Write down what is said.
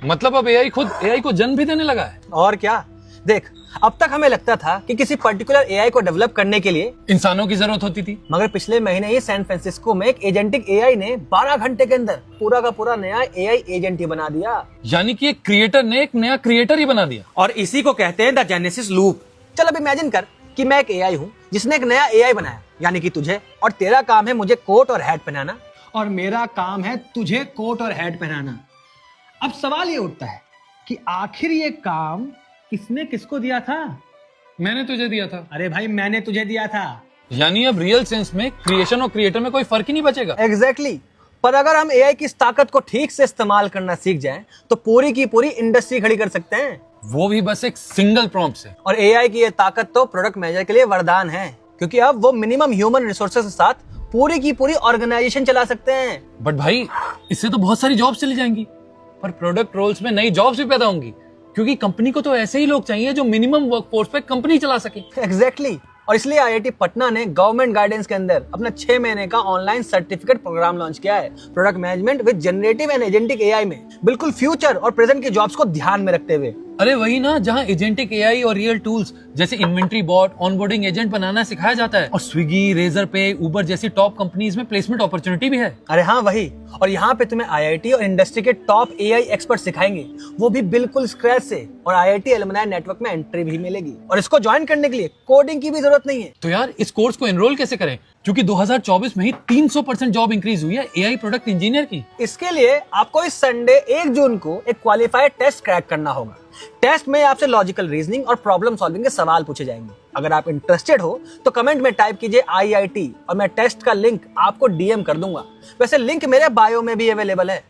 मतलब अब एआई खुद एआई को जन्म भी देने लगा है। और क्या, देख अब तक हमें लगता था कि किसी पर्टिकुलर एआई को डेवलप करने के लिए इंसानों की जरूरत होती थी, मगर पिछले महीने ही सैन फ्रांसिस्को में एक एजेंटिक एआई ने 12 घंटे के अंदर पूरा का पूरा नया एआई एजेंट ही बना दिया। यानी कि एक क्रिएटर ने एक नया क्रिएटर ही बना दिया। और इसी को कहते हैं द जेनेसिस लूप। चल अब इमेजिन कर कि मैं एक एआई हूँ जिसने एक नया एआई बनाया, यानी कि तुझे, और तेरा काम है मुझे कोट और हैट पहनाना, और मेरा काम है तुझे कोट और हैट पहनाना। अब सवाल ये उठता है कि आखिर ये काम किसने किसको दिया था? मैंने तुझे दिया था। अरे भाई मैंने तुझे दिया था। यानी अब रियल सेंस में क्रिएशन और क्रिएटर में कोई फर्क ही नहीं बचेगा। एग्जैक्टली। पर अगर हम एआई की इस ताकत को ठीक से इस्तेमाल करना सीख जाएं, तो पूरी की पूरी इंडस्ट्री खड़ी कर सकते हैं, वो भी बस एक सिंगल प्रॉम्प्ट से। और एआई की ये ताकत तो प्रोडक्ट मैनेजर के लिए वरदान है, क्योंकि अब वो मिनिमम ह्यूमन रिसोर्सेज के साथ पूरी की पूरी ऑर्गेनाइजेशन चला सकते हैं। बट भाई इससे तो बहुत सारी जॉब्स चली जाएंगी, पर प्रोडक्ट रोल्स में नई जॉब्स भी पैदा होंगी, क्योंकि कंपनी को तो ऐसे ही लोग चाहिए जो मिनिमम वर्कफोर्स पे कंपनी चला सके। एग्जैक्टली। और इसलिए आईआईटी पटना ने गवर्नमेंट गाइडेंस के अंदर अपना 6 महीने का ऑनलाइन सर्टिफिकेट प्रोग्राम लॉन्च किया है, product management with generative and agentic AI में, बिल्कुल फ्यूचर और प्रेजेंट की जॉब्स को ध्यान में रखते हुए। अरे वही ना, जहाँ एजेंटिक एआई और रियल टूल्स जैसे इन्वेंट्री बॉट, ऑनबोर्डिंग एजेंट बनाना सिखाया जाता है, और स्विगी, रेजर पे, उबर जैसी टॉप कंपनीज में प्लेसमेंट अपॉर्चुनिटी भी है। अरे हाँ वही। और यहाँ पे तुम्हें आईआईटी और इंडस्ट्री के टॉप एआई एक्सपर्ट सिखाएंगे, वो भी बिल्कुल स्क्रैच से, और आईआईटी एलुमनाई नेटवर्क में एंट्री भी मिलेगी। और इसको ज्वाइन करने के लिए कोडिंग की भी जरूरत नहीं है। तो यार इस कोर्स को एनरोल कैसे करें, क्योंकि 2024 में ही 300% जॉब इंक्रीज हुई है एआई प्रोडक्ट इंजीनियर की। इसके लिए आपको इस संडे 1 जून को एक क्वालिफाइड टेस्ट क्रैक करना होगा। टेस्ट में आपसे लॉजिकल रीजनिंग और प्रॉब्लम सॉल्विंग के सवाल पूछे जाएंगे। अगर आप इंटरेस्टेड हो तो कमेंट में टाइप कीजिए IIT, और मैं टेस्ट का लिंक आपको DM कर दूंगा। वैसे लिंक मेरे बायो में भी अवेलेबल है।